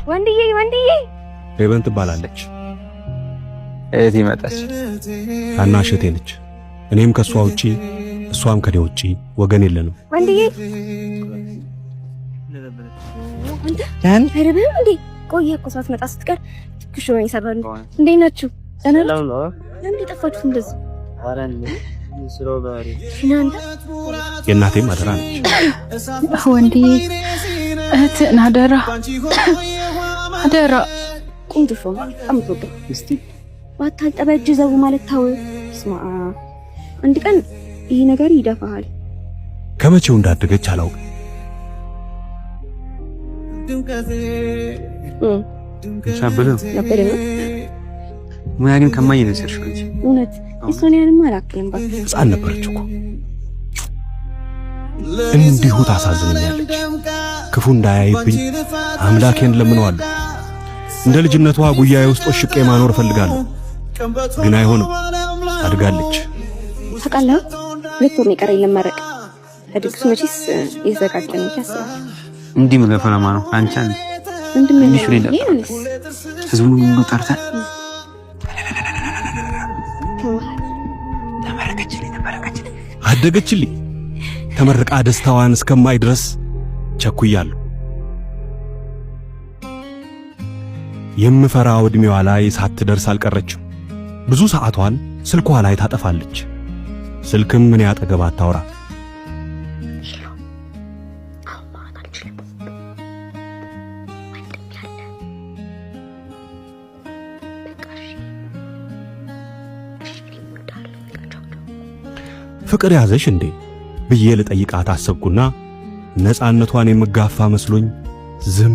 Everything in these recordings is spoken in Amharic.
ወንድዬ ሄቨን ትባላለች። እህቴ መጣች። ታናሽ እህቴ ነች። እኔም ከሷ ውጪ እሷም ከኔ ውጪ ወገን የለንም። ወንድዬ አንተ አይረብህም እንዴ? ቆየ እኮ ሳትመጣ ስትቀር ትኩሽ ነው ይሰራል። እንዴት ናችሁ? ሰላም ነው። ለምን ጠፋችሁ እንደዚህ? የእናቴም አደራ ነች። ወንድዬ እህትህን አደራ ቆንጆ ሰው አምጥቶ እስቲ ባታጠበጅ ዘው ማለት ታው ስማ፣ አንድ ቀን ይሄ ነገር ይደፋሃል። ከመቼው እንዳደገች አላውቅም። ሻብሉ ነበር ነው ሙያ ግን ከማይ ነው ሰርሽ እንጂ እውነት እሱኔንም አላውቅም። ባክ ሕፃን ነበረች እኮ እንዲሁ ታሳዝነኛለች። ክፉ እንዳያይብኝ አምላኬን ለምነዋለሁ። እንደ ልጅነቷ ጉያዬ ውስጥ ወሽቄ ማኖር ፈልጋለሁ፣ ግን አይሆንም። አድጋለች። ታውቃለህ፣ 2 ወር ይቀረኝ ለማረቅ ለድግስ መቼስ ይዘጋጀን ይያስባል። እንዲህ መለፈለማ ነው አንቻን ምንድነው ይሄንስ ህዝቡን ሁሉ ጠርተን አደገችልኝ። ተመርቃ ደስታዋን እስከማይ ድረስ ቸኩያለሁ። የምፈራው ዕድሜዋ ላይ ሳትደርስ አልቀረችም። ብዙ ሰዓቷን ስልኳ ላይ ታጠፋለች። ስልክም ምን ያጠገብ አታውራ። ፍቅር ያዘሽ እንዴ ብዬ ልጠይቃት አሰብኩና ነፃነቷን የምጋፋ መስሎኝ ዝም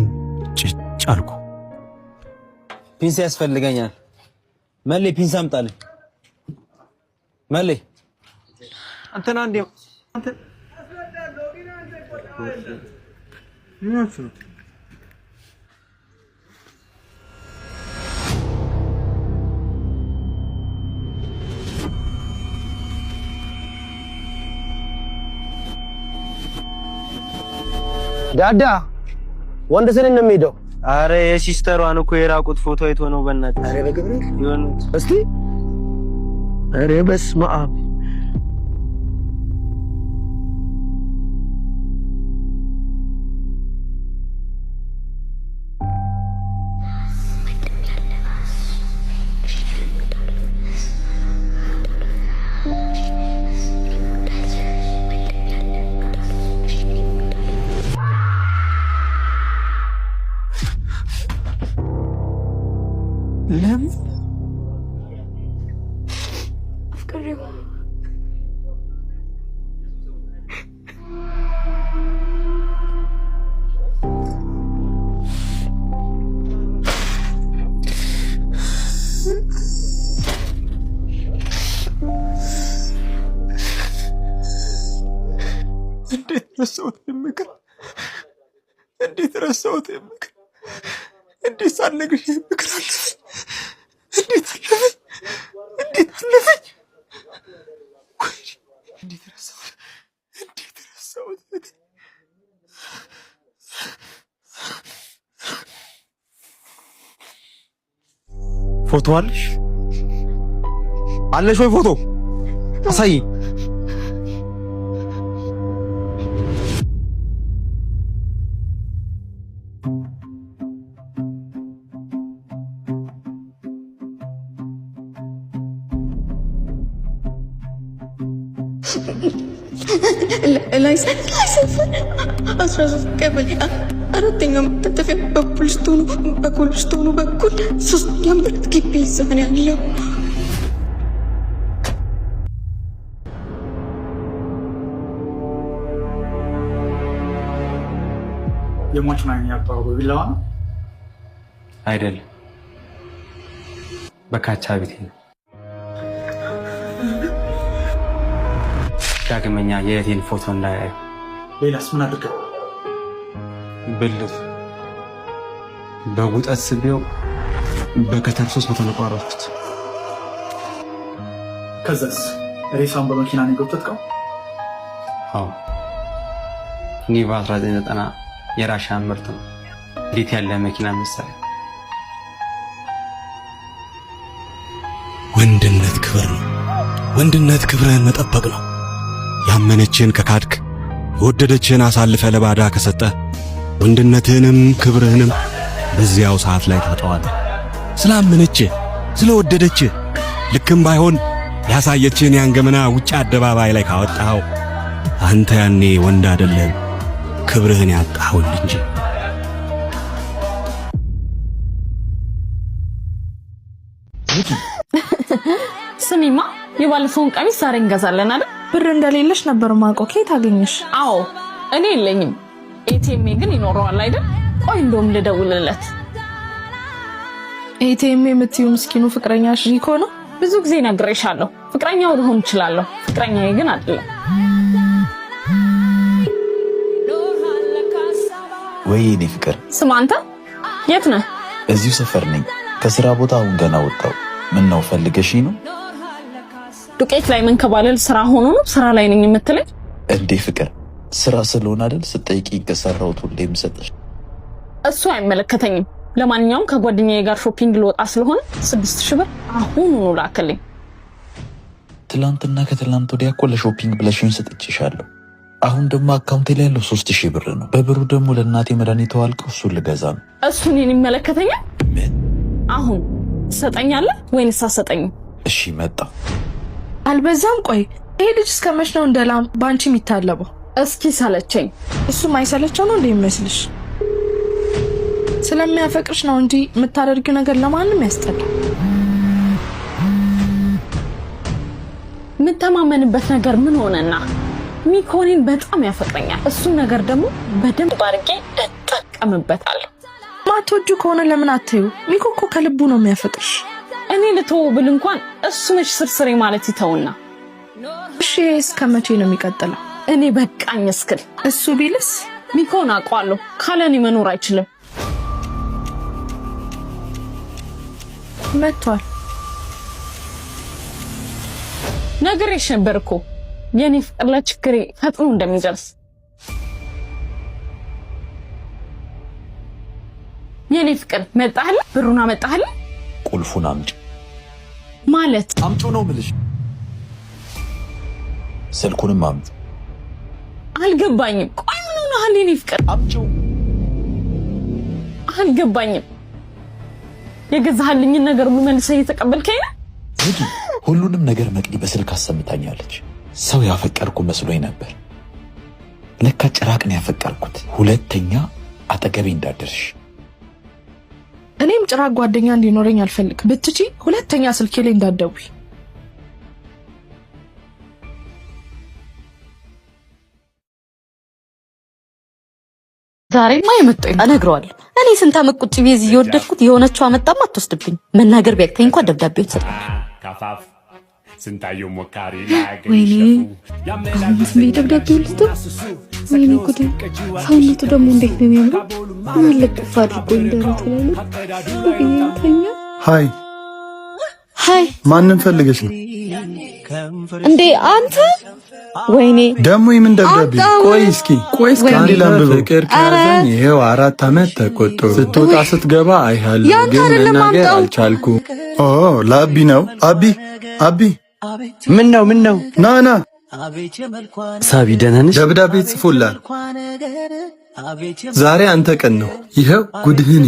ጭጭ አልኩ። ፒንሳ ያስፈልገኛል። መሌ ፒንሳ አምጣልኝ። መሌ አንተና እንዴ አንተ ዳዳ ወንደሰን ነው የሚሄደው። አረ የሲስተሯን እኮ የራቁት ፎቶ አይቶ ነው በእናትህ። አረ በገብርኤል ይሁን እስቲ። አረ በስመ አብ ለምን አፍቅሬው እንዴት ረሳሁት የምክር እንዴት ረሳሁት የምክር እንዴት ሳልነግርሽ የምክር አለፈኝ። እንዴት አለፈኝ። እንዴት ረሳሁት። ፎቶ አለሽ ወይ? ፎቶ አሳይ። ላይሰንስ 13 ቀበሌ 4ኛው መታጠፊያ በኮብልስቶኑ በኩል 3ኛ ብረት ግቢ ይዘን ያለው የሞች ማን ያባው ቢላዋ አይደለም፣ በካቻ ቤት ነው። ዳግመኛ የእህቴን ፎቶ እንዳያዩ። ሌላስ ምን አድርገው? ብልት በጉጠት ስቤው በከተር 300 ነው ቆረጥኩት። ከዛስ ሬሳውን በመኪና ነው የጎተትከው? አዎ፣ እኔ በ1990 የራሻን ምርት ነው እንዴት ያለ መኪና መሰለህ። ወንድነት ክብር ነው። ወንድነት ክብርህን መጠበቅ ነው። ያመነችህን ከካድክ፣ የወደደችህን አሳልፈ ለባዳ ከሰጠ ወንድነትህንም ክብርህንም በዚያው ሰዓት ላይ ታጠዋለህ። ስላመነችህ ስለወደደችህ ልክም ባይሆን ያሳየችህን ያንገመና ውጭ አደባባይ ላይ ካወጣኸው አንተ ያኔ ወንድ አይደለም ክብርህን ያጣኸው እንጂ። ስሚማ የባለፈውን ቀሚስ ዛሬ እንገዛለን አይደል? ብር እንደሌለሽ ነበር ማውቀው። ከየት አገኘሽ? አዎ እኔ የለኝም፣ ኤቲኤም ግን ይኖረዋል አይደል? ቆይ እንደውም ልደውልለት። ኤቲኤም የምትዩ ምስኪኑ ፍቅረኛሽ ኒኮ ነው? ብዙ ጊዜ ነግሬሻለሁ፣ ፍቅረኛው ልሆን እችላለሁ፣ ፍቅረኛዬ ግን አይደለም። ወይ እኔ ፍቅር። ስማ አንተ የት ነህ? እዚሁ ሰፈር ነኝ። ከስራ ቦታ አሁን ገና ወጣው። ምን ነው ፈልገሽኝ ነው? ዱቄት ላይ መንከባለል ስራ ሆኖ ነው ስራ ላይ ነኝ የምትለኝ? እንዴ ፍቅር፣ ስራ ስለሆነ አይደል ስጠይቂ ከሰራሁት ሁሌ የምሰጥሽ። እሱ አይመለከተኝም። ለማንኛውም ከጓደኛዬ ጋር ሾፒንግ ልወጣ ስለሆነ 6000 ብር አሁን ነው ላከልኝ። ትላንትና ከትላንት ወዲያ እኮ ለሾፒንግ ብለሽኝ ሰጥቼሻለሁ። አሁን ደግሞ አካውንቴ ላይ ያለው 3000 ብር ነው። በብሩ ደግሞ ለእናቴ መድኃኒት ተዋልቀው እሱን ልገዛ ነው። እሱ እኔን ይመለከተኛል? ምን አሁን ትሰጠኛለህ ወይንስ አትሰጠኝም? እሺ መጣ። አልበዛም? ቆይ ይሄ ልጅ እስከመች ነው እንደ ላም ባንቺ የሚታለበው? እስኪ ሰለቸኝ። እሱም አይሰለቸው ነው እንደ ይመስልሽ? ስለሚያፈቅርሽ ነው እንጂ የምታደርጊው ነገር ለማንም ያስጠላል። የምተማመንበት ነገር ምን ሆነና? ሚኮኔን በጣም ያፈቅረኛል። እሱ ነገር ደግሞ በደንብ አድርጌ እጠቀምበታለሁ። ማትወጁ ከሆነ ለምን አትዩ? ሚኮ እኮ ከልቡ ነው የሚያፈቅርሽ። እኔ ልተው ብል እንኳን እሱ መች ስርስሬ ማለት ይተውና። እሺ እስከመቼ ነው የሚቀጥለው? እኔ በቃኝ እስክል እሱ ቢልስ? ሚኮን አውቀዋለሁ፣ ካለኔ መኖር አይችልም። መጥቷል። ነግሬሽ ነበር እኮ የኔ ፍቅር ለችግሬ ፈጥኖ እንደሚደርስ። የኔ ፍቅር መጣህል? ብሩን አመጣህል? ቁልፉን አምጪ ማለት አምጪው ነው ምልሽ። ስልኩንም አምጪ። አልገባኝም። ቆይ ምን ሆነሃል? የኔ ፍቅር አምጪው። አልገባኝም። የገዛህልኝን ነገር ሁሉ መልሰህ እየተቀበልከኝ ነው? ሁሉንም ነገር መቅዲ በስልክ አሰምታኛለች። ሰው ያፈቀርኩ መስሎኝ ነበር። ለካ ጭራቅን ያፈቀርኩት። ሁለተኛ አጠገቤ እንዳደርሽ። እኔም ጭራቅ ጓደኛ እንዲኖረኝ አልፈልግም። ብትጪ ሁለተኛ ስልኬ ላይ እንዳትደውይ። ዛሬማ የመጣኝ እነግረዋለሁ። እኔ ስንት ዓመት ቁጭ ብዬ እዚህ እየወደድኩት የሆነችው አመጣማ አትወስድብኝ። መናገር ቢያቅተኝ እንኳን ደብዳቤው ተሰጠኝ። ስንታየው ሞካሪ ላገኝ ወይኔ ደብዳቤው ልስጥ። ወይኔ ጉዴ! ሰውነቱ ደግሞ እንዴት ነው የሚያምረው! ማለቅፍ አድርጎ እንደረቱ ላይ ነው። ሃይ ሃይ፣ ማንን ፈልገሽ ነው እንዴ አንተ? ወይኔ ደግሞ የምን ደብዳቤ? ቆይ እስኪ አንዴ ላንብበው። ፍቅር ከያዘኝ ይሄው 4 ዓመት ተቆጠሩ። ስትወጣ ስትገባ አይሃለሁ፣ ግን መናገር አልቻልኩም። ኦ ላቢ ነው። አቢ ምን ነው? ና ሳቢ ደህና ነሽ? ደብዳቤ ጽፎላል። ዛሬ አንተ ቀን ነው። ይሄው ጉድህን።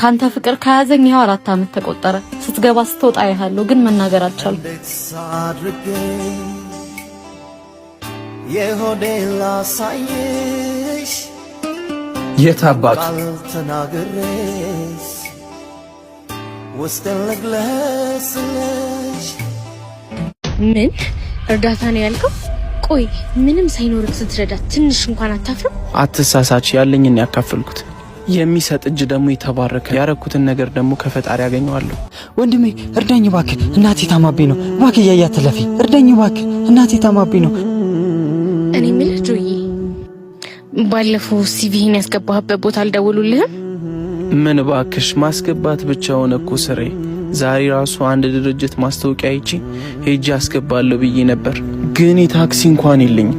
ካንተ ፍቅር ከያዘኝ ይሄው 4 ዓመት ተቆጠረ። ስትገባ ስትወጣ አይሃለሁ፣ ግን መናገር አልቻልኩም። የሆዴላ ሳይሽ የታባቱ ምን እርዳታ ነው ያልከው? ቆይ ምንም ሳይኖርክ ስትረዳት ትንሽ እንኳን አታፍርም? አትሳሳች፣ ያለኝን ያካፈልኩት። የሚሰጥ እጅ ደግሞ የተባረከ። ያረኩትን ነገር ደግሞ ከፈጣሪ ያገኘዋለሁ። ወንድሜ እርዳኝ እባክህ፣ እናቴ ታማብኝ ነው። እባክህ እያያ ተለፊ፣ እርዳኝ እባክህ፣ እናቴ ታማብኝ ነው። እኔ የምልህ ጆዬ፣ ባለፈው ሲቪህን ያስገባህበት ቦታ አልደውሉልህም? ምን እባክሽ፣ ማስገባት ብቻ ሆነ እኮ ስራዬ። ዛሬ ራሱ አንድ ድርጅት ማስታወቂያ አይቼ ሄጄ አስገባለሁ ብዬ ነበር፣ ግን የታክሲ እንኳን የለኝም።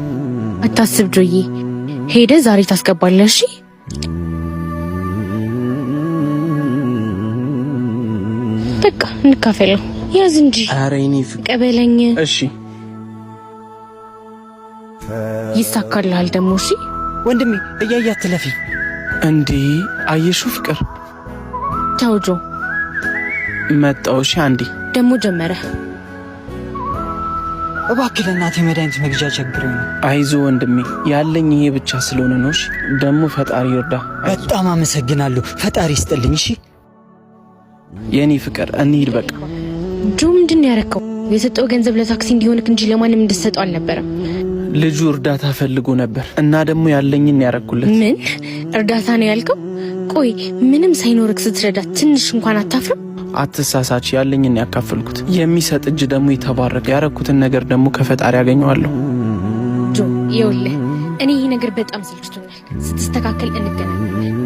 አታስብ ጆዬ፣ ሄደ ዛሬ ታስገባለሽ። እሺ በቃ እንካፈለው። ያዝ እንጂ ኧረ እኔ ቀበለኝ። እሺ ይሳካልሃል ደግሞ። እሺ ወንድሜ እያያ አትለፊ እንዴ። አየሹ ፍቅር ተውጆ መጣው። እሺ አንዴ ደግሞ ጀመረ። እባክህ ለእናቴ መድኃኒት መግዣ ቸግሮኝ ነው። አይዞ ወንድሜ ያለኝ ይሄ ብቻ ስለሆነ ነው። እሺ ደግሞ ፈጣሪ ይርዳ። በጣም አመሰግናለሁ። ፈጣሪ ይስጥልኝ። እሺ የኔ ፍቅር እንሂድ በቃ። ጆ ምንድን ነው ያረከው? የሰጠው ገንዘብ ለታክሲ እንዲሆንክ እንጂ ለማንም እንድትሰጠው አልነበረም። ልጁ እርዳታ ፈልጎ ነበር እና ደግሞ ያለኝን ያረኩለት። ምን እርዳታ ነው ያልከው? ቆይ ምንም ሳይኖርክ ስትረዳ ትንሽ እንኳን አታፍርም? አትሳሳች፣ ያለኝን ያካፈልኩት። የሚሰጥ እጅ ደግሞ የተባረከ። ያረኩትን ነገር ደግሞ ከፈጣሪ ያገኘዋለሁ። ጆ ይኸውልህ፣ እኔ ይሄ ነገር በጣም ሰልችቶኛል። ስትስተካከል እንገናኛለን።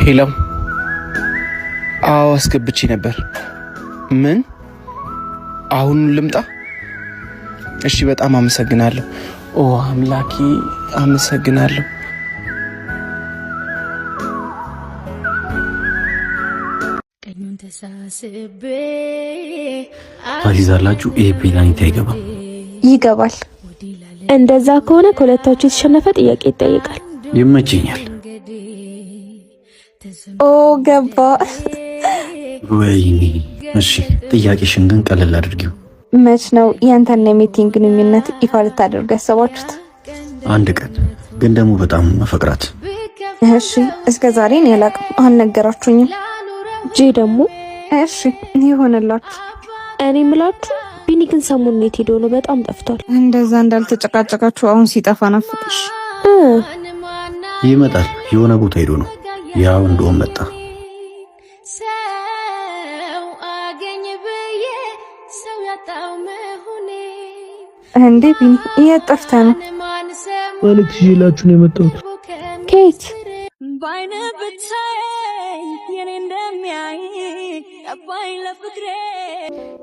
ሄሎ። አዎ አስገብቼ ነበር። ምን? አሁን ልምጣ? እሺ በጣም አመሰግናለሁ። ኦ አምላኬ አመሰግናለሁ። ታሪዛላችሁ። ይሄ ፔናልቲ አይገባም። ይገባል። እንደዛ ከሆነ ከሁለታችሁ የተሸነፈ ጥያቄ ይጠይቃል። ይመቸኛል። ኦ ገባ። ወይኔ እሺ፣ ጥያቄሽን ግን ቀለል አድርጊው። መች ነው ያንተና የሜቲን ግንኙነት ይፋ ልታደርጉ ያሰባችሁት? አንድ ቀን ግን ደግሞ በጣም መፈቅራት። እሺ እስከ ዛሬ እኔ አላቅም፣ አልነገራችሁኝም። ጄ ደግሞ እሺ ይሆንላችሁ። እኔ ምላችሁ ቢኒ ግን ሰሞኑን የት ሄዶ ነው? በጣም ጠፍቷል። እንደዛ እንዳልተጨቃጨቃችሁ አሁን ሲጠፋ ናፍቅሽ? ይመጣል፣ የሆነ ቦታ ሄዶ ነው። ያው እንደውም መጣ። እንዴ ቢኒ የት ጠፍተህ ነው? መልእክት ይዤላችሁ ነው የመጣሁት። ከየት?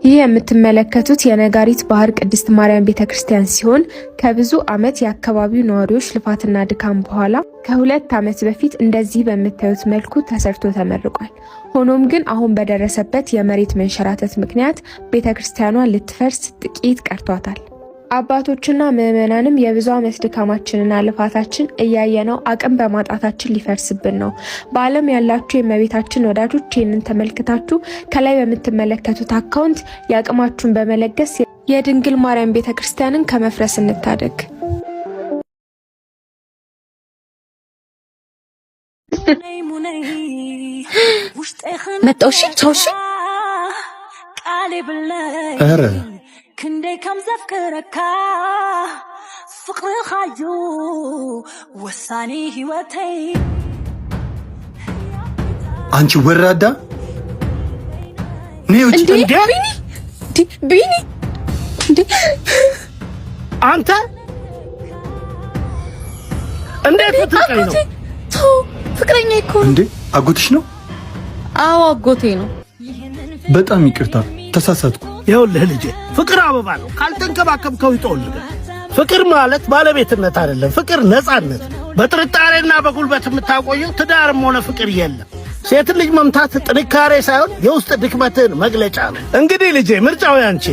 ይህ የምትመለከቱት የነጋሪት ባህር ቅድስት ማርያም ቤተክርስቲያን ሲሆን ከብዙ ዓመት የአካባቢው ነዋሪዎች ልፋትና ድካም በኋላ ከ2 ዓመት በፊት እንደዚህ በምታዩት መልኩ ተሰርቶ ተመርቋል። ሆኖም ግን አሁን በደረሰበት የመሬት መንሸራተት ምክንያት ቤተክርስቲያኗ ልትፈርስ ጥቂት ቀርቷታል። አባቶችና ምዕመናንም የብዙ ዓመት ድካማችንና ልፋታችን እያየነው አቅም በማጣታችን ሊፈርስብን ነው። በዓለም ያላችሁ የእመቤታችን ወዳጆች ይህንን ተመልክታችሁ ከላይ በምትመለከቱት አካውንት የአቅማችሁን በመለገስ የድንግል ማርያም ቤተክርስቲያንን ከመፍረስ እንታደግ። መጣውሽ ቻውሽ ኧረ ክንዴ ከም ዘፍቅረካ ፍቅርኻዩ ወሳኒ ህይወተይ። አንቺ ወራዳ ነውጭ እንዴ ቢኒ እንዴ አንተ እንዴት ፍቅረኛ ነው? ፍቅረኛ እኮ እንዴ አጎትሽ ነው? አዎ አጎቴ ነው። በጣም ይቅርታ ተሳሳትኩ። ይኸውልህ ልጄ፣ ፍቅር አበባ ነው፣ ካልተንከባከብከው ይጠወልጋል። ፍቅር ማለት ባለቤትነት አይደለም፣ ፍቅር ነፃነት። በጥርጣሬና በጉልበት የምታቆየው ትዳርም ሆነ ፍቅር የለም። ሴት ልጅ መምታት ጥንካሬ ሳይሆን የውስጥ ድክመትን መግለጫ ነው። እንግዲህ ልጄ ምርጫው ያንቺ።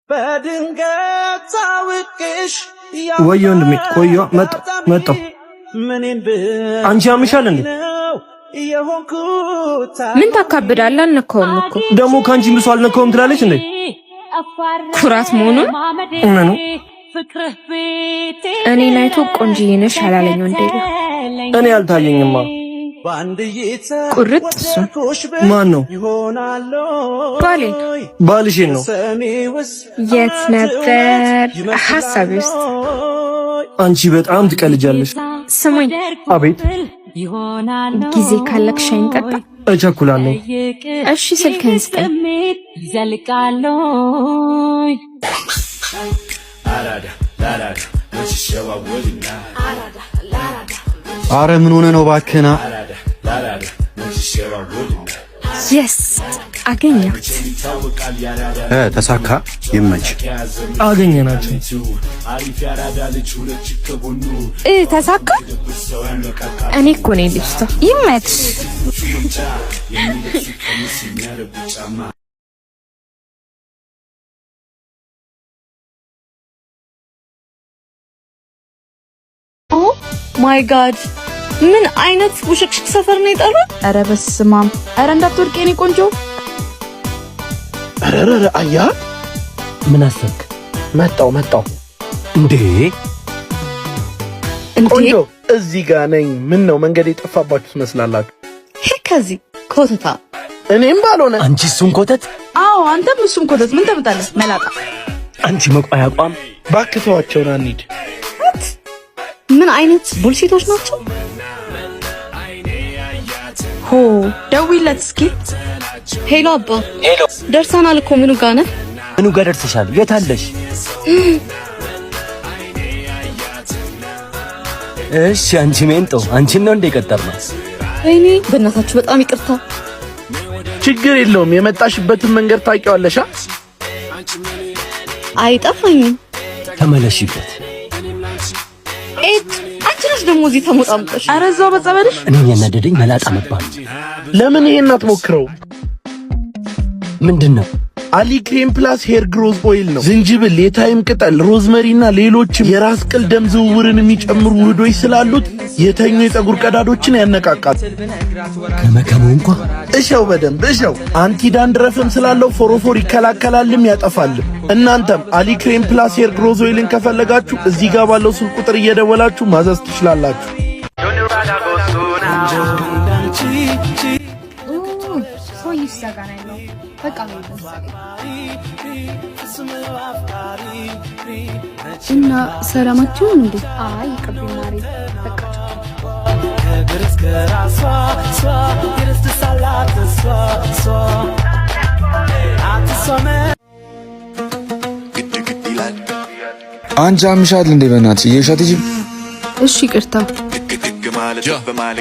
በድንገት ታውቅሽ ወይ ወንድሜ፣ ቆዩ መጣሁ። አንቺ ያምሻል እንዴ? ምን ታካብዳለህ? አልነካውም እኮ። ደግሞ ካንቺ ብሶ አልነካውም ትላለች እንዴ? ኩራት መሆኑን ምኑ? እኔን አይቶ ቆንጆዬ ነሽ አላለኝ እንዴ? እኔ አልታየኝማ። ቁርጥ እሱ ማን ነው? ባሌን። ባልሽን ነው? የት ነበር ሐሳቤ ውስጥ? አንቺ በጣም ትቀልጃለሽ። ስሙኝ። አቤት። ጊዜ ካለክ ሻይን ጠጣ። እቸኩላለሁ። እሺ ስልክህን ስጠኝ። አረ ምን ሆነ ነው ባክና? የስ አገኘሁት። ተሳካ። ይመች። አገኘናችሁ። ተሳካ። እኔ እኮ ነኝ ልጅቷ። ይመች። ኦ ማይ ጋድ ምን አይነት ውሽቅሽቅ ሰፈር ነው የጠሩት? ኧረ በስመ አብ! ኧረ እንዳትወድቂ የኔ ቆንጆ። ኧረ አያ ምን አሰብክ? መጣው እንዴ ቆንጆ እዚህ ጋር ነኝ። ምን ነው መንገድ የጠፋባችሁ ትመስላላችሁ? ከዚህ ኮተታ እኔም ባልሆነ አንቺ እሱን ኮተት። አዎ አንተም እሱም ኮተት። ምን ተምጣለህ መላጣ? አንቺ መቋያ አቋም። ባክተዋቸውና እንሂድ። ምን አይነት ቡልሲቶች ናቸው? ሆ ደውይለት እስኪ። ሄሎ አባ። ሄሎ ደርሰናል እኮ። ምኑ ጋር ነህ? ምኑ ጋር ደርሰሻል? የት አለሽ? እሺ አንቺ ሜንጦ አንቺን ነው እንደ ቀጠርነው? ወይኔ በእናታችሁ በጣም ይቅርታ። ችግር የለውም። የመጣሽበትን መንገድ ታውቂዋለሽ? አይጠፋኝም። ተመለሽበት። አንቺ ነሽ ደግሞ እዚህ ተሞጣምጠሽ። ኧረ እዛው በጸበልሽ። እኔን ያናደደኝ መላጣ መባል። ለምን ይሄን አትሞክረው? ምንድነው? አሊ ክሬም ፕላስ ሄር ግሮዝ ኦይል ነው። ዝንጅብል፣ የታይም ቅጠል፣ ሮዝመሪና ሌሎችም የራስ ቅል ደም ዝውውርን የሚጨምሩ ውህዶች ስላሉት የተኙ የፀጉር ቀዳዶችን ያነቃቃል። ከመከሙ እንኳን እሸው፣ በደንብ እሸው። አንቲ ዳንድረፍም ስላለው ፎሮፎር ይከላከላልም ያጠፋልም። እናንተም አሊ ክሬም ፕላስ ሄር ግሮዝ ኦይልን ከፈለጋችሁ እዚህ ጋር ባለው ስልክ ቁጥር እየደወላችሁ ማዘዝ ትችላላችሁ። እና ሰላማችሁን እንዴ? አይ ይቅርብኝ ማሪ። በቃ አንቺ አምሻል እንዴ? በእናትሽ እየሻት እጂ። እሺ ይቅርታ።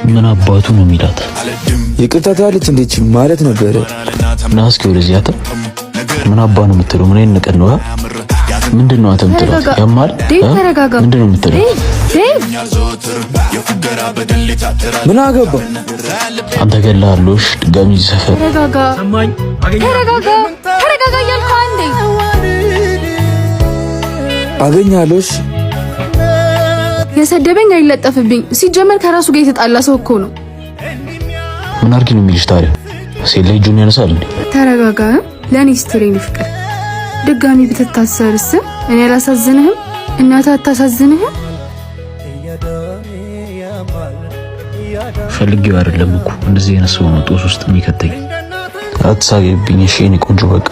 ምን አባቱ ነው የሚላት? ይቅርታ ታለች እንዴ? ማለት ነበር። ና እስኪ ወደዚህ አተ ምን አባ ነው የምትለው? ምን አይነት ቀን ነው? ምንድን ነው አተምትለው? ያማል። ተረጋጋ። ምንድን ነው የምትለው? ምን አገባ? አንተ ገላለሽ ድጋሚ ሰፈር። ተረጋጋ። ተረጋጋ እያልኩ አንዴ አገኛለሽ። የሰደበኝ አይለጠፍብኝ። ሲጀመር ከራሱ ጋር የተጣላ ሰው እኮ ነው። ምን አርጊ ነው የሚልሽ ታዲያ? ሴት ላይ እጁን ያነሳል እንዴ? ተረጋጋ። ለኔ ስትሬን ፍቅር ድጋሚ ብትታሰርስ እኔ አላሳዝንህም? እናትህ አታሳዝንህም? ፈልጌው አይደለም እኮ እንደዚህ አይነት ሰው ነው ጦስ ውስጥ የሚከተኝ። አትሳቂብኝ እሺ የኔ ቆንጆ። በቃ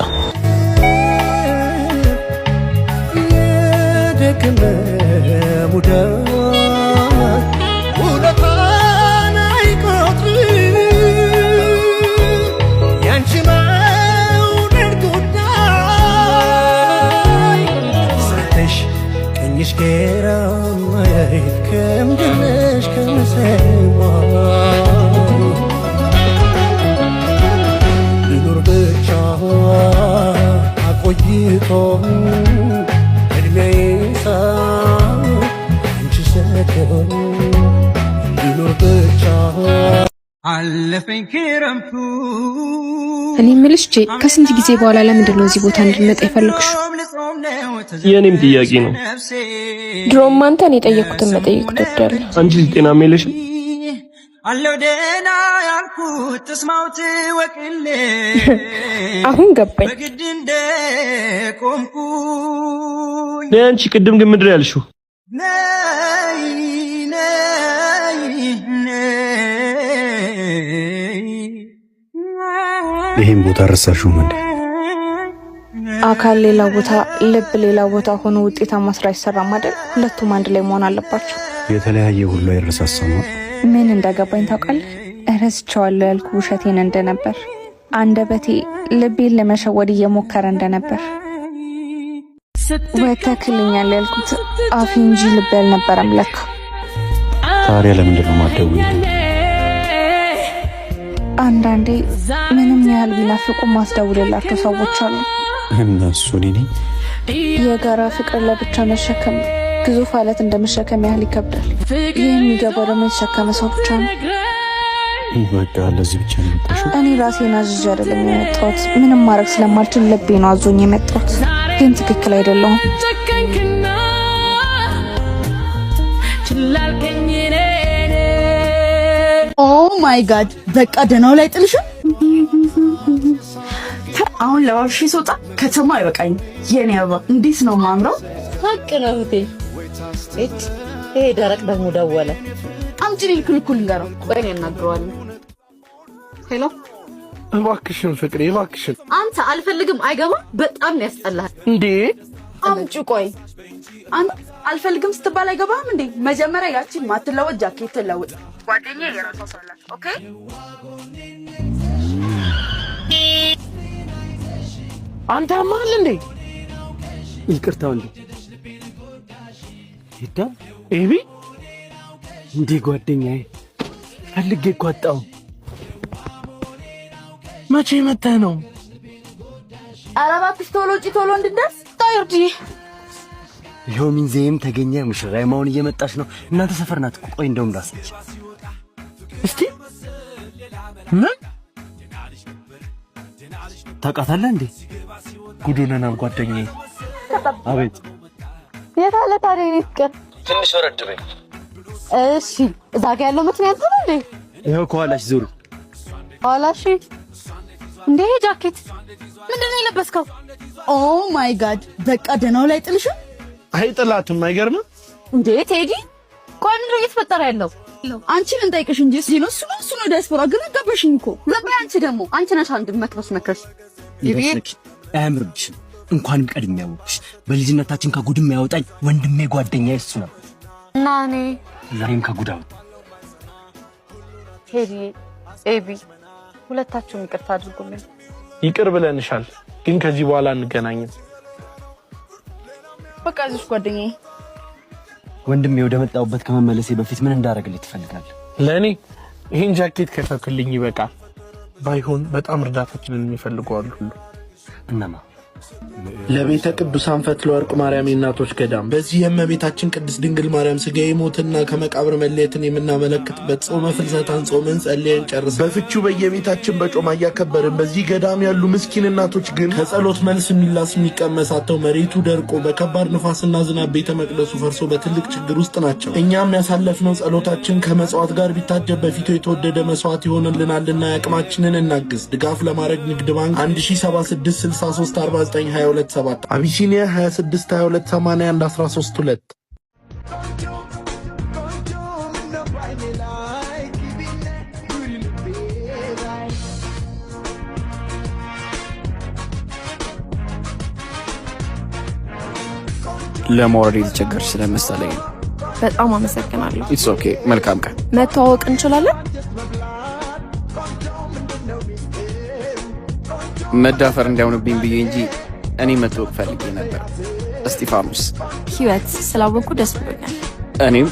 እኔ የምልሽ ጄ ከስንት ጊዜ በኋላ ለምንድን ነው እዚህ ቦታ እንድንመጣ የፈለግሽው? የኔም ጥያቄ ነው። ድሮም አንተን የጠየኩትን መጠየቅ ትወዳለህ። አንቺ ጤና የለሽም። አሁን ገባኝ። አንቺ ቅድም ግን ምንድን ነው ያልሽው? ይሄን ቦታ ረሳሽውም እንዴ? አካል ሌላ ቦታ፣ ልብ ሌላ ቦታ ሆኖ ውጤታማ ስራ አይሰራም አይደል? ሁለቱም አንድ ላይ መሆን አለባቸው። የተለያየ ሁሉ አይረሳሳም። ምን እንደገባኝ ታውቃለህ? እረስቸዋለሁ ያልኩ ውሸቴን እንደነበር፣ አንደበቴ ልቤን ለመሸወድ እየሞከረ እንደነበር። ወተክልኛል ያልኩት አፍ እንጂ ልብ አልነበረም ለካ። ታዲያ ለምንድን ነው የማትደውይልኝ? አንዳንዴ ምንም ያህል ቢናፍቁ ማስደውልላቸው ሰዎች አሉ። እነሱ እኔ ነኝ። የጋራ ፍቅር ለብቻ መሸከም ግዙፍ አለት እንደመሸከም ያህል ይከብዳል። ይህ የሚገባው ደግሞ የተሸከመ ሰው ብቻ ነው። በቃ ለዚህ ብቻ ነው የመጣሽው? እኔ ራሴን አዝዤ አይደለም የመጣሁት። ምንም ማድረግ ስለማልችል ልቤ ነው አዞኝ የመጣሁት። ግን ትክክል አይደለሁም። ኦ ማይ ጋድ! በቃ ደህናው ላይ ጥልሽ። አሁን ለባብሽ ስወጣ ከተማ አይበቃኝ። የኔ አበባ እንዴት ነው ማምረው? ሀቅ ነው እህቴ። ይሄ ደረቅ ደግሞ ደወለ። አምጪልኝ ክልኩል ጋር ቆይ ነው ያናግረዋለሁ። ሄሎ እባክሽን ፍቅሬ እባክሽን። አንተ አልፈልግም አይገባም። በጣም ያስጠላል እንዴ። አምጪ ቆይ አንተ አልፈልግም ስትባል አይገባም እንዴ? መጀመሪያ ያቺን ማትለወጥ ጃኬት ተለውጥ። ጓደኛዬ የራሷ ሰው አላት። ኦኬ አንተ ማል እንዴ? ይቅርታ እንዴ ይታ ኤቢ እንዴ ጓደኛዬ ፈልጌ እኮ አጣሁ። መቼ መተህ ነው? ኧረ እባክሽ ቶሎ ውጪ፣ ቶሎ እንድንደርስ ታይርጂ። ይኸው ሚንዜም ተገኘ። ሙሽራዬ ማውን እየመጣች ነው። እናንተ ሰፈር ናት። ቆይ እንደውም ላስች እስቲ ምን ታውቃታለህ እንዴ? ጉድ ሆነናል ጓደኛዬ። አቤት የት አለ ታዲያ? የኔ ፍቅር ትንሽ ወረድ በይ። እሺ እዛ ጋ ያለው ምክንያት ነው እንዴ? ይኸው ከኋላሽ ዙር። ኋላሽ እንዴ? ጃኬት ምንድን ነው የለበስከው? ኦ ማይ ጋድ! በቃ ደህናው ላይ ጥልሽ። አይ ጥላቱም አይገርምም እንዴ ቴዲ? ቆይ ምንድን ነው እየተፈጠረ ያለው? አንቺን እንጠይቅሽ እንጂ እሱ ነው ዲያስፖራ ግን አጋባሽኝ እኮ። ለምን አንቺ ደግሞ አንቺ ነሽ አንድ መክረሽ ይብየክ አያምርብሽም። እንኳንም ቀድሜ ያወቅሽ። በልጅነታችን ከጉድም ያወጣኝ ወንድሜ ጓደኛዬ እሱ ነው እና እኔ ዛሬም ከጉዳው ቴዲ ኤቢ ሁለታችሁም ይቅርታ አድርጉልኝ። ይቅር ብለንሻል፣ ግን ከዚህ በኋላ እንገናኝም። በቃ እዚህ ጓደኛዬ ወንድሜ ወደ መጣሁበት ከመመለሴ በፊት ምን እንዳደረግልኝ ትፈልጋለህ? ለኔ ይሄን ጃኬት ከተክልኝ ይበቃል። ባይሆን በጣም እርዳታችንን የሚፈልጉዋሉ ሁሉ እነማ ለቤተ ቅዱሳን ፈትለ ወርቅ ማርያም የእናቶች ገዳም በዚህ የእመቤታችን ቅድስት ድንግል ማርያም ሥጋዊ ሞትና ከመቃብር መለየትን የምናመለክትበት ጾመ ፍልሰታን ጾመን ጸልየን ጨርሰን በፍቺው በየቤታችን በጮማ እያከበርን በዚህ ገዳም ያሉ ምስኪን እናቶች ግን ከጸሎት መልስ የሚላስ የሚቀመስ አጥተው መሬቱ ደርቆ በከባድ ንፋስና ዝናብ ቤተ መቅደሱ ፈርሶ በትልቅ ችግር ውስጥ ናቸው። እኛም ያሳለፍነው ጸሎታችን ከመጽዋት ጋር ቢታጀብ በፊቱ የተወደደ መስዋዕት ይሆንልናልና ያቅማችንን እናግዝ። ድጋፍ ለማድረግ ንግድ ባንክ 1076634922 አቢሲኒያ 26228113 ለማውረድ የተቸገርሽ ስለመሰለኝ ነው። በጣም አመሰግናለሁ። ኢትስ ኦኬ። መልካም ቀን። መተዋወቅ እንችላለን? መዳፈር እንዳይሆንብኝ ብዬ እንጂ እኔ መተዋወቅ ፈልጌ ነበር። እስጢፋኖስ ህይወት ስላወቅኩ ደስ ብሎኛል። እኔም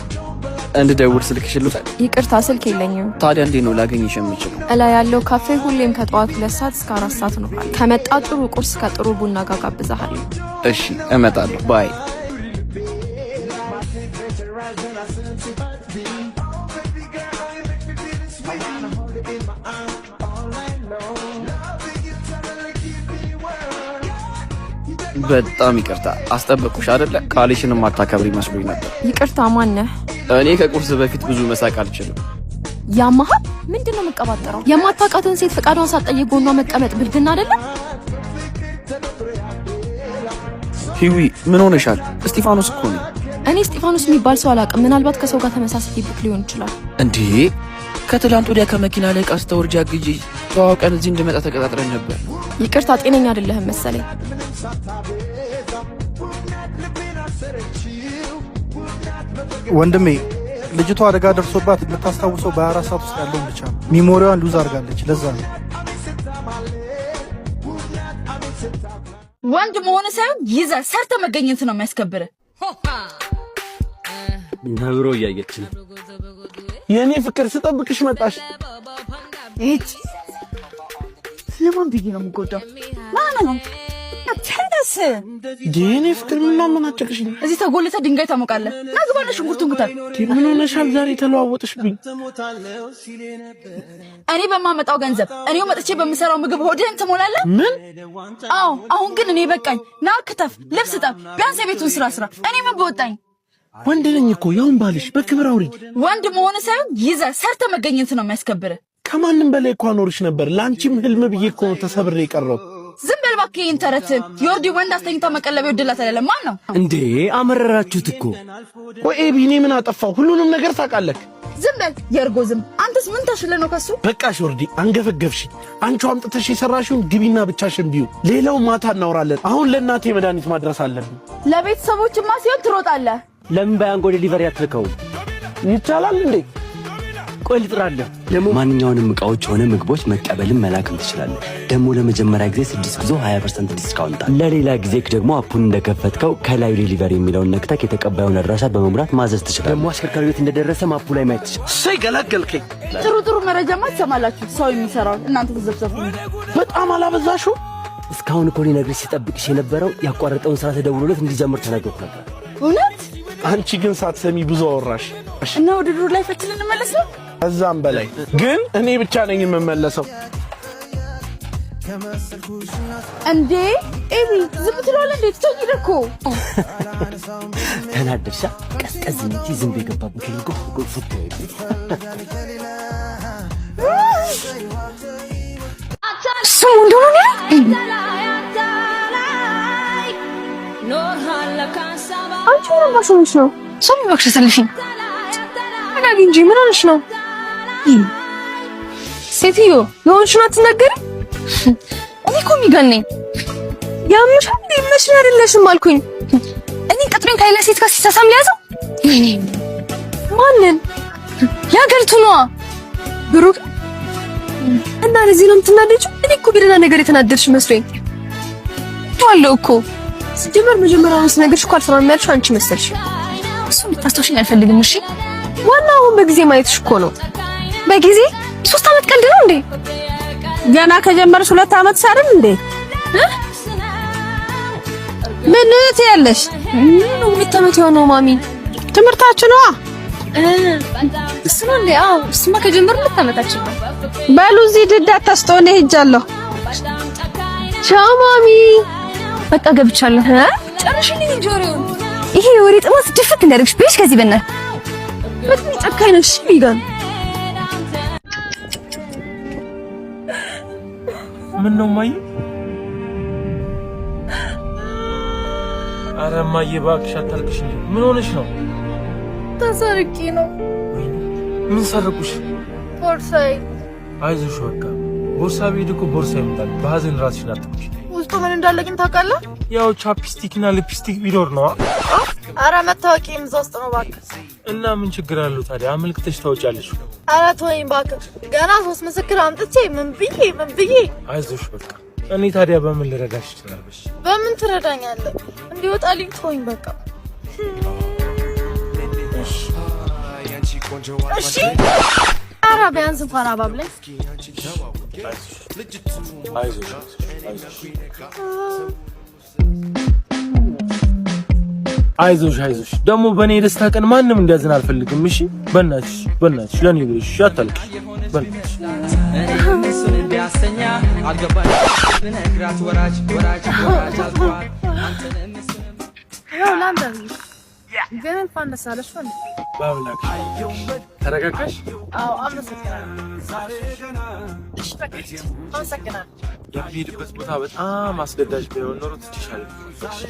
እንድደውል ስልክሽ ልውሰድ? ይቅርታ ስልክ የለኝም። ታዲያ እንዴት ነው ላገኝሽ የምችለው? እላ ያለው ካፌ ሁሌም ከጠዋት 2 ሰዓት እስከ 4 ሰዓት ነው። ከመጣ ጥሩ ቁርስ ከጥሩ ቡና ጋር ጋብዛለሁ። እሺ እመጣለሁ። ባይ። በጣም ይቅርታ አስጠበቅኩሽ አይደለ? ቃልሽንም አታከብሪ መስሎኝ ነበር። ይቅርታ ማነህ? እኔ ከቁርስ በፊት ብዙ መሳቅ አልችልም። ያማሃል? ምንድነው የምትቀባጠረው? የማታውቃትን ሴት ፈቃዷን ሳትጠይቅ ጎኗ መቀመጥ ብልግና አይደለም? ሂዊ ምን ሆነሻል? እስጢፋኖስ እኮ ነው። እኔ እስጢፋኖስ የሚባል ሰው አላውቅም። ምናልባት ከሰው ጋር ተመሳሳይበት ሊሆን ይችላል። እንዴ ከትላንት ወዲያ ከመኪና ላይ ቃስ ተወርጃ ግጂ ተዋውቀን እዚህ እንድመጣ ተቀጣጥረን ነበር። ይቅርታ ጤነኛ አይደለህም መሰለኝ። ወንድሜ ልጅቷ አደጋ ደርሶባት የምታስታውሰው በ24 ሰዓት ውስጥ ያለውን ብቻ ነው። ሚሞሪዋን ሉዝ አድርጋለች። ለዛ ነው ወንድ መሆን ሳይሆን ይዘህ ሰርተህ መገኘት ነው የሚያስከብርህ። ነብሮ እያየች ነው። የኔ ፍቅር ስጠብቅሽ መጣሽ። እቺ ለማን ቢዚ ነው የምጎዳው? ማን ነው ተነስ። የኔ ፍቅር ምን አጨቅሽ? እዚህ ተጎልተህ ድንጋይ ታሞቃለህ። ናግባና ሽንኩርቱን ኩታል። ምን ሆነሻል ዛሬ ተለዋወጥሽብኝ? እኔ በማመጣው ገንዘብ እኔው መጥቼ በምሰራው ምግብ ሆድህን ትሞላለህ? ምን? አዎ አሁን ግን እኔ በቃኝ። ና ከተፍ፣ ልብስ ጠብ፣ ቢያንስ የቤቱን ስራ። እኔ ምን በወጣኝ? ወንድ ነኝ እኮ ያውን ባልሽ በክብር አውሪ። ወንድ መሆን ሳይሆን ይዘህ ሰርተህ መገኘት ነው የሚያስከብርህ። ከማንም በላይ እኮ አኖርሽ ነበር። ላንቺም ህልም ብዬ እኮ ተሰብሬ የቀረው። ዝም በል እባክህ ይሄን ተረት። ዮርዲ ወንድ አስተኝታ መቀለብ ይወድላት አይደለም። ማን ነው እንዴ? አመረራችሁት እኮ። ቆይ ኤቢ እኔ ምን አጠፋው? ሁሉንም ነገር ታውቃለህ። ዝም በል የእርጎ ዝም። አንተስ ምን ታሽለ ነው ከሱ? በቃሽ ዮርዲ፣ አንገፈገፍሽ። አንቺው አምጥተሽ የሰራሽውን ግቢና ብቻሽን ቢዩ። ሌላው ማታ እናወራለን። አሁን ለእናቴ መድኃኒት ማድረስ አለብኝ። ለቤተሰቦችማ ሲሆን ትሮጣለህ። ለምን ባያንጎ ዴሊቨሪ አትልከው? ይቻላል እንዴ? ቆይ ልጥራለሁ። ደግሞ ማንኛውንም ዕቃዎች ሆነ ምግቦች መቀበልም መላክም ትችላለህ። ደግሞ ለመጀመሪያ ጊዜ 6 ጊዜ 20% ዲስካውንት አለ። ለሌላ ጊዜ ደግሞ አፑን እንደከፈትከው ከላይ ዴሊቨሪ የሚለውን ነክተህ የተቀባዩን አድራሻ በመሙላት ማዘዝ ትችላለህ። ደግሞ አሽከርካሪ ቤት እንደደረሰ አፑ ላይ ማየት ትችላለህ። እሰይ ገላገልከኝ። ጥሩ መረጃማ ትሰማላችሁ። ሰው የሚሰራው እናንተ ተዘብዘቡ። በጣም አላበዛሽው? እስካሁን እኮ ሊነግርሽ ሲጠብቅሽ የነበረው ያቋረጠውን ስራ ተደውሎለት እንዲጀምር ተነግሮት ነበር። እውነት? አንቺ ግን ሳትሰሚ ብዙ አወራሽ እና ወደ ድሮ ላይ ፈትል እንመለስ ነው። ከዛም በላይ ግን እኔ ብቻ ነኝ የምመለሰው። እንዴ ኤቢ ዝም ትላለህ እንዴ? ትተኝ እኮ ተናደርሻ። ቀዝቀዝ እንጂ ዝም በገባበት ልቆ ፉት ስሙ እንደሆነ አንቺ ምን ማሽንሽ ነው? ሰው ይባክሽ ሰልሽኝ አጋግ እንጂ ምን ሆነሽ ነው? ሴትዮ የሆንሽን አትናገሪ። እኔ እኮ የሚገነኝ ያምሻል እንዴ? መስሎ አይደለሽም አልኩኝ። እኔ ቀጥሮኝ ከሌላ ሴት ጋር ሲሳሳም ሊያዘው ወይኔ ማንን? ያገልቱ ነዋ ብሩክ። እና ለዚህ ነው የምትናደጂው? እኔ እኮ በደህና ነገር የተናደድሽ መስሎኝ ዋለው እኮ ሲጀመር መጀመሪያውን ስነግርሽ እኮ አልሰማም ያልሽው አንቺ መሰልሽ። እሱን ልታስታውሽኝ አልፈልግም። እሺ ዋናው አሁን በጊዜ ማየትሽ እኮ ነው። በጊዜ 3 አመት ቀልድ ነው እንዴ? ገና ከጀመርሽ 2 አመት ሳይደል እንዴ? ምን ትያለሽ? 2 አመት የሆነው ማሚ ትምህርታችሁ ነዋ። እሱ ነው እንዴ? አዎ እሱማ ከጀመር 2 አመታችን ነው። በሉ እዚህ ድዳ ታስቶኔ ሄጃለሁ። ቻው ማሚ። በቃ ገብቻለሁ። ጨርሽልኝ ጆሮውን። ይሄ ወሬ ጥማት ድፍት እንዳደርግሽ ብለሽ ከዚህ በእናትሽ በጣም ጨካኝ ነሽ ሚጋን። ምን ነው ማይ? ኧረ ማይ እባክሽ አታልቅሽ እንጂ። ምን ሆነሽ ነው? ተሰርቄ ነው። ምን ሰረቁሽ? ቦርሳዬ። አይዞሽ በቃ ቦርሳ ቢሄድ እኮ ቦርሳ ይመጣል። በሀዘን ራስሽን አትቁሽ። ውስጡ ምን እንዳለ ግን ታውቃለህ? ያው ቻፕስቲክና ሊፕስቲክ ቢኖር ነው። ኧረ መታወቂያም እዛ ውስጥ ነው እባክህ። እና ምን ችግር አለው ታዲያ? አመልክተሽ ታወጫለሽ። ኧረ ተወኝ እባክህ። ገና 3 ምስክር አምጥቼ ምን ብዬ። አይዞሽ በቃ። እኔ ታዲያ በምን ልረዳሽ እችላለሁ? በምን ትረዳኛለህ? እንዲወጣልኝ ተወኝ በቃ። እሺ ኧረ ቢያንስ እንኳን አባብለኝ። አይዞሽ አይዞሽ። ደግሞ በእኔ የደስታ ቀን ማንም እንዲያዝን አልፈልግም። እሺ በእናትሽ ለኔ ብለሽ አታልቅሽ። በእናትሽ ግን እንኳን ደስ አለሽ ወንድ። ባብላክ ተረጋጋሽ። አዎ አመሰግናለሁ። እሺ በቃ አመሰግናለሁ። የሚሄድበት ቦታ በጣም አስገዳጅ ቢሆን ኖሮ ትችሻለሽ።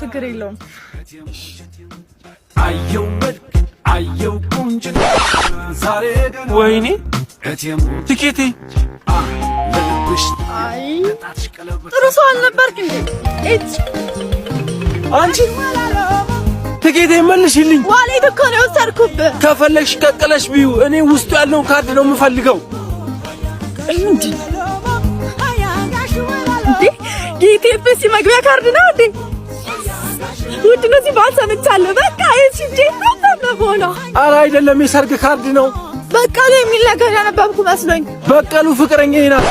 ችግር የለውም። አየው ቁንጅ ዛሬ ወይኔ ትኬቴ። አይ ጥሩ ሰው አልነበርክ እንዴ? አንቺ ትኬቴ መልሽልኝ። ዋሌት እኮ ነው የወሰድኩብህ። ከፈለግሽ ቀቅለሽ ቢዩ። እኔ ውስጡ ያለውን ካርድ ነው የምፈልገው። እንዴ የኢትዮጵያ መግቢያ ካርድ ነው እንዴ? ውድ ነው ሲባል ሰምቻለሁ። በቃ እሺ ነው። ኧረ አይደለም የሰርግ ካርድ ነው። በቀሉ የሚል ነገር ያነበብኩ መስሎኝ። በቀሉ ፍቅረኛዬ ናት።